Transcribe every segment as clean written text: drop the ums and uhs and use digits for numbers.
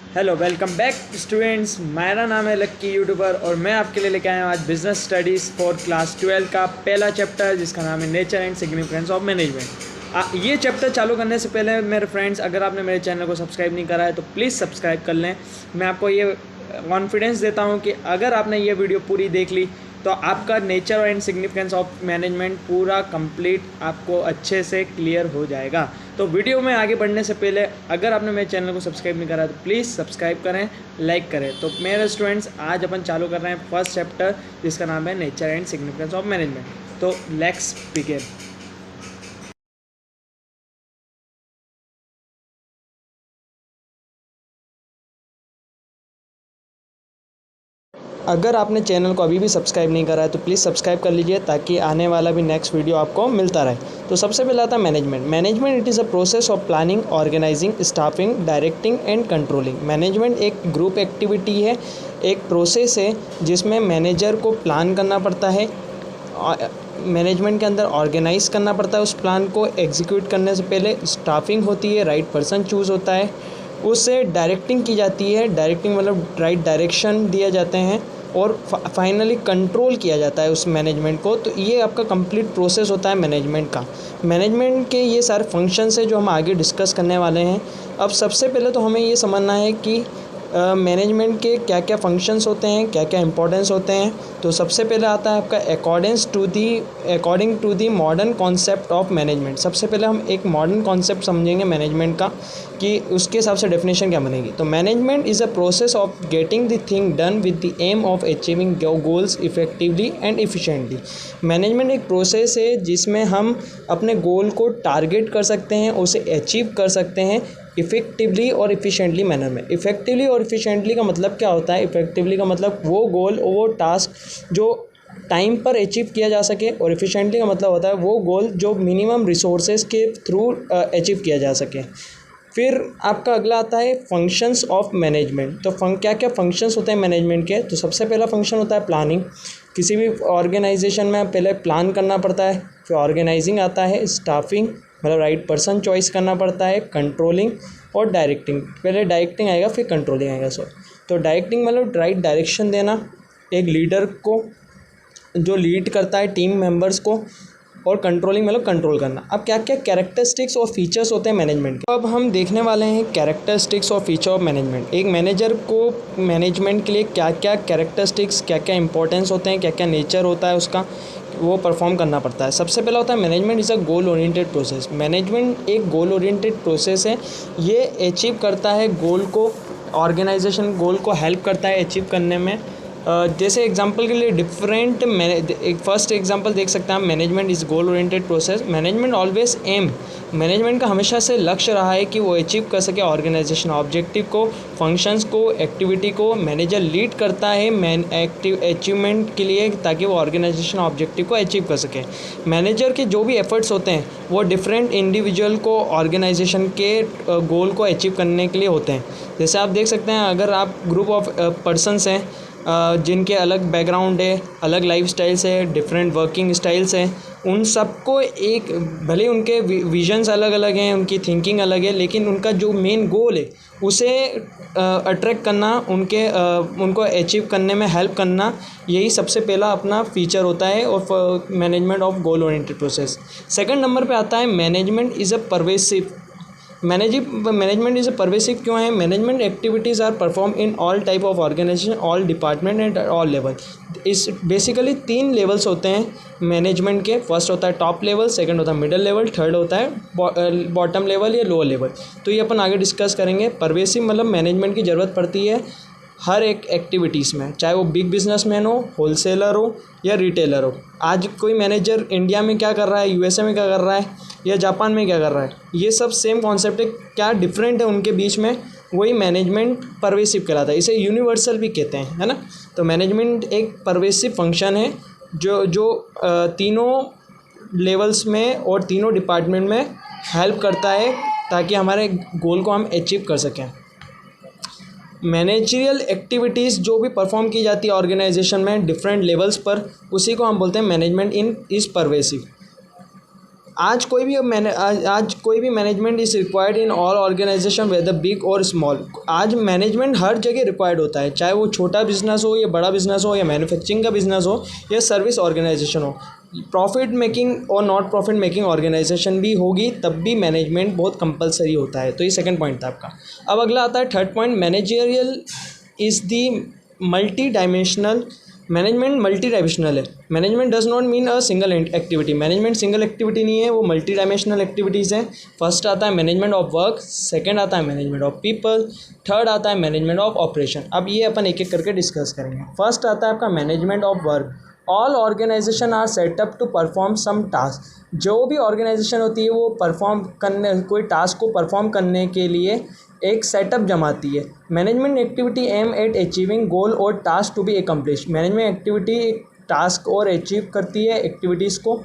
Hello, welcome back students. मेरा नाम है लक्की यूट्यूबर और मैं आपके लिए लेके आया हूँ आज बिजनेस स्टडीज़ फॉर क्लास 12 का पहला चैप्टर, जिसका नाम है nature and significance of management. ये चैप्टर चालू करने से पहले मेरे फ्रेंड्स, अगर आपने मेरे चैनल को सब्सक्राइब नहीं करा है तो प्लीज़ सब्सक्राइब कर लें। मैं आपको ये कॉन्फिडेंस देता हूँ कि अगर आपने ये वीडियो पूरी देख ली तो आपका nature and significance of management पूरा कंप्लीट आपको अच्छे से क्लियर हो जाएगा। तो वीडियो में आगे बढ़ने से पहले अगर आपने मेरे चैनल को सब्सक्राइब नहीं करा तो प्लीज़ सब्सक्राइब करें, लाइक करें। तो मेरे स्टूडेंट्स, आज अपन चालू कर रहे हैं फर्स्ट चैप्टर, जिसका नाम है nature and significance of management. तो लेट्स बिगिन। अगर आपने चैनल को अभी भी सब्सक्राइब नहीं करा है तो प्लीज़ सब्सक्राइब कर लीजिए, ताकि आने वाला भी नेक्स्ट वीडियो आपको मिलता रहे। तो सबसे पहले आता है management. Management it is a process of planning, organising, staffing, directing and controlling. Management एक ग्रुप एक्टिविटी है, एक प्रोसेस है जिसमें मैनेजर को प्लान करना पड़ता है, मैनेजमेंट के अंदर ऑर्गेनाइज करना पड़ता है। उस प्लान को एग्जीक्यूट करने से पहले स्टाफिंग होती है, राइट पर्सन चूज़ होता है, उससे डायरेक्टिंग की जाती है, डायरेक्टिंग मतलब राइट डायरेक्शन दिए जाते हैं, और फाइनली कंट्रोल किया जाता है उस मैनेजमेंट को। तो ये आपका कंप्लीट प्रोसेस होता है मैनेजमेंट का। मैनेजमेंट के ये सारे फंक्शंस हैं जो हम आगे डिस्कस करने वाले हैं। अब सबसे पहले तो हमें ये समझना है कि मैनेजमेंट के क्या क्या फंक्शंस होते हैं, क्या क्या इंपॉर्टेंस होते हैं। तो सबसे पहले आता है आपका according to the modern concept of management. सबसे पहले हम एक मॉडर्न कॉन्सेप्ट समझेंगे मैनेजमेंट का, कि उसके हिसाब से डेफिनेशन क्या बनेगी। तो management is a process of getting the thing done with the aim of achieving goals effectively and efficiently. Management एक प्रोसेस है जिसमें हम अपने गोल को टारगेट कर सकते हैं, उसे अचीव कर सकते हैं इफ़ेक्टिवली और इफ़िशेंटली मैनर में। इफ़ेक्टिवली और इफ़िशेंटली का मतलब क्या होता है? इफ़ेक्टिवली का मतलब वो गोल, वो टास्क जो टाइम पर अचीव किया जा सके, और इफ़िशेंटली का मतलब होता है वो गोल जो मिनिमम रिसोर्सेज के थ्रू अचीव किया जा सके। फिर आपका अगला आता है फंक्शंस ऑफ मैनेजमेंट। तो क्या क्या फंक्शंस होते हैं मैनेजमेंट के? तो सबसे पहला फंक्शन होता है प्लानिंग। किसी भी ऑर्गेनाइजेशन में पहले प्लान करना पड़ता है। फिर ऑर्गेनाइजिंग आता है, स्टाफिंग मतलब राइट पर्सन चॉइस करना पड़ता है, कंट्रोलिंग और डायरेक्टिंग। पहले डायरेक्टिंग आएगा फिर कंट्रोलिंग आएगा। तो डायरेक्टिंग मतलब राइट डायरेक्शन देना एक लीडर को, जो लीड करता है टीम मेंबर्स को, और कंट्रोलिंग मतलब कंट्रोल करना। अब क्या क्या कैरेक्टरिस्टिक्स और फीचर्स होते हैं मैनेजमेंट के, तो अब हम देखने वाले हैं कैरेक्टरिस्टिक्स और फीचर ऑफ मैनेजमेंट। एक मैनेजर को मैनेजमेंट के लिए क्या क्या कैरेक्टरिस्टिक्स, क्या क्या इंपॉर्टेंस होते हैं, क्या क्या नेचर होता है उसका, वो परफॉर्म करना पड़ता है। सबसे पहला होता है management is a goal oriented process. Management एक गोल ओरिएंटेड प्रोसेस है, ये अचीव करता है गोल को, ऑर्गेनाइजेशन गोल को हेल्प करता है अचीव करने में। जैसे एग्जांपल के लिए एक फर्स्ट एग्जांपल देख सकते हैं, management is goal oriented process. Management always aim, management का हमेशा से लक्ष्य रहा है कि वो अचीव कर सके ऑर्गेनाइजेशन ऑब्जेक्टिव को, फंक्शंस को, एक्टिविटी को। मैनेजर लीड करता है अचीवमेंट के लिए, ताकि वो ऑर्गेनाइजेशन ऑब्जेक्टिव को अचीव कर सके। मैनेजर के जो भी एफर्ट्स होते हैं वो डिफरेंट इंडिविजुअल को ऑर्गेनाइजेशन के गोल को अचीव करने के लिए होते हैं। जैसे आप देख सकते हैं, अगर आप ग्रुप ऑफ पर्सनस हैं जिनके अलग बैकग्राउंड है, अलग लाइफ स्टाइल्स है, डिफरेंट वर्किंग स्टाइल्स हैं, उन सबको एक, भले उनके विजन्स अलग अलग हैं, उनकी थिंकिंग अलग है, लेकिन उनका जो मेन गोल है उसे अट्रैक्ट करना, उनको अचीव करने में हेल्प करना, यही सबसे पहला अपना फीचर होता है of management of goal oriented process. Second number पे आता है management is a pervasive. Management is pervasive क्यों है? Management activities are perform in all type of organisation, all department and all level. इस बेसिकली 3 लेवल्स होते हैं management के। First होता है टॉप लेवल, सेकंड होता है मिडिल लेवल, थर्ड होता है बॉटम लेवल या लोअर लेवल। तो ये अपन आगे डिस्कस करेंगे। परवेसिव मतलब मैनेजमेंट की ज़रूरत पड़ती है हर एक एक्टिविटीज़ में, चाहे वो बिग बिजनेसमैन हो, होलसेलर हो या रिटेलर हो। आज कोई मैनेजर इंडिया में क्या कर रहा है, यूएसए में क्या कर रहा है, या जापान में क्या कर रहा है, ये सब सेम कॉन्सेप्ट है। क्या डिफरेंट है उनके बीच में, वही मैनेजमेंट परवेसिव कहलाता है। इसे यूनिवर्सल भी कहते हैं, है ना। तो मैनेजमेंट एक परवेसिव फंक्शन है जो तीनों लेवल्स में और तीनों डिपार्टमेंट में हेल्प करता है, ताकि हमारे गोल को हम अचीव कर सकें। मैनेजरियल एक्टिविटीज़ जो भी परफॉर्म की जाती है ऑर्गेनाइजेशन में डिफरेंट लेवल्स पर, उसी को हम बोलते हैं मैनेजमेंट इन इज़ परवेसिव। आज कोई भी management is required in all organisation whether big और स्मॉल। आज मैनेजमेंट हर जगह रिक्वायर्ड होता है, चाहे वो छोटा बिजनेस हो या बड़ा बिजनेस हो या मैन्युफैक्चरिंग का बिजनेस हो या सर्विस ऑर्गेनाइजेशन हो। प्रॉफिट मेकिंग और नॉट प्रॉफिट मेकिंग ऑर्गेनाइजेशन भी होगी तब भी मैनेजमेंट बहुत कंपलसरी होता है। तो ये सेकंड पॉइंट था आपका। अब अगला आता है third point, managerial is the multi dimensional. Management multi dimensional है। Management does not mean a single activity. Management single activity नहीं है, वो मल्टी डायमेंशनल एक्टिविटीज़ हैं। फर्स्ट आता है मैनेजमेंट ऑफ वर्क, सेकंड आता है मैनेजमेंट ऑफ पीपल, थर्ड आता है मैनेजमेंट ऑफ ऑपरेशन। अब ये अपन एक एक करके डिस्कस करेंगे। फर्स्ट आता है आपका management of work. All organisation are set up to perform some task. जो भी ऑर्गेनाइजेशन होती है वो कोई टास्क को परफॉर्म करने के लिए एक सेटअप जमाती है। Management activity aim at achieving goal और task to be accomplish. Management activity एक टास्क और अचीव करती है एक्टिविटीज़ को।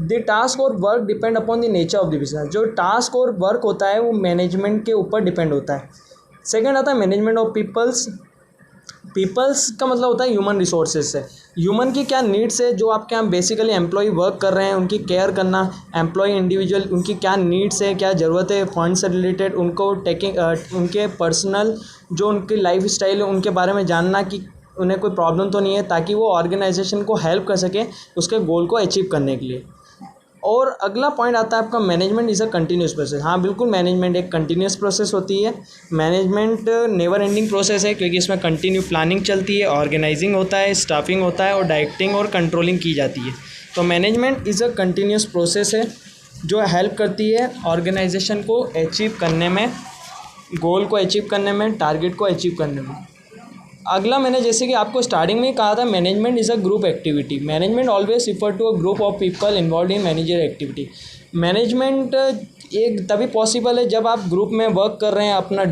द टास्क और work depend upon the nature of the business. जो टास्क और वर्क होता है वो मैनेजमेंट के ऊपर डिपेंड होता है। सेकेंड आता है मैनेजमेंट ऑफ पीपल्स। पीपल्स का मतलब होता है ह्यूमन रिसोर्सेज से। ह्यूमन की क्या नीड्स है, जो आपके यहाँ बेसिकली एम्प्लॉय वर्क कर रहे हैं उनकी केयर करना। एम्प्लॉय इंडिविजुअल उनकी क्या नीड्स है, क्या ज़रूरत है फंड से रिलेटेड, उनको उनके पर्सनल जो उनकी लाइफ स्टाइल है उनके बारे में जानना कि उन्हें कोई प्रॉब्लम तो नहीं है, ताकि वो ऑर्गेनाइजेशन को हेल्प कर सके उसके गोल को अचीव करने के लिए। और अगला पॉइंट आता है आपका management is a continuous process. हाँ बिल्कुल, मैनेजमेंट एक कंटिन्यूस प्रोसेस होती है। मैनेजमेंट नेवर एंडिंग प्रोसेस है, क्योंकि इसमें कंटिन्यू प्लानिंग चलती है, ऑर्गेनाइजिंग होता है, स्टाफिंग होता है और डायरेक्टिंग और कंट्रोलिंग की जाती है। तो management is a continuous process है जो हेल्प करती है ऑर्गेनाइजेशन को अचीव करने में, गोल को अचीव करने में, टारगेट को अचीव करने में। अगला मैंने जैसे कि आपको स्टार्टिंग में कहा था, management is a group activity. Management always refer to a group of people involve in manager activity. Management एक तभी पॉसिबल है जब आप ग्रुप में वर्क कर रहे हैं, अपना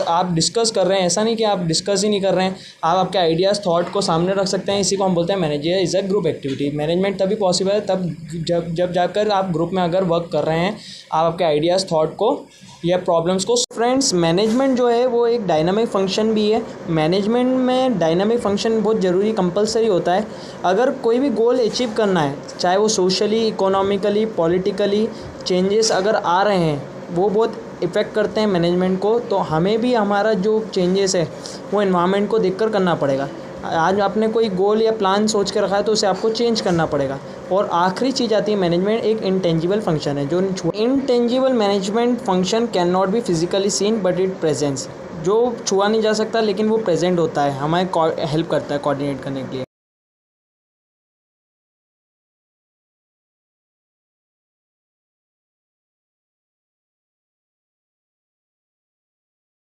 आप डिस्कस कर रहे हैं। ऐसा नहीं कि आप डिस्कस ही नहीं कर रहे हैं, आप आपके आइडियाज़ थॉट को सामने रख सकते हैं। इसी को हम बोलते हैं manager is a group activity. Management तभी पॉसिबल है तब जब जाकर आप ग्रुप में अगर वर्क कर रहे हैं, आप आपके आइडियाज़ थॉट को या प्रॉब्लम्स को। फ्रेंड्स, मैनेजमेंट जो है वो एक डायनामिक फंक्शन भी है। मैनेजमेंट में डायनामिक फंक्शन बहुत ज़रूरी कंपलसरी होता है। अगर कोई भी गोल अचीव करना है, चाहे वो सोशली, इकोनॉमिकली, पॉलिटिकली चेंजेस अगर आ रहे हैं, वो बहुत इफ़ेक्ट करते हैं मैनेजमेंट को। तो हमें भी हमारा जो चेंजेस है वो एनवायरनमेंट को देखकर करना पड़ेगा। आज आपने कोई गोल या प्लान सोच के रखा है तो उसे आपको चेंज करना पड़ेगा। और आखिरी चीज़ आती है मैनेजमेंट एक इंटेंजिबल फंक्शन है। जो intangible management function can not be physically seen but it presence. जो छुआ नहीं जा सकता लेकिन वो प्रेजेंट होता है, हमें हेल्प करता है कोऑर्डिनेट करने के लिए।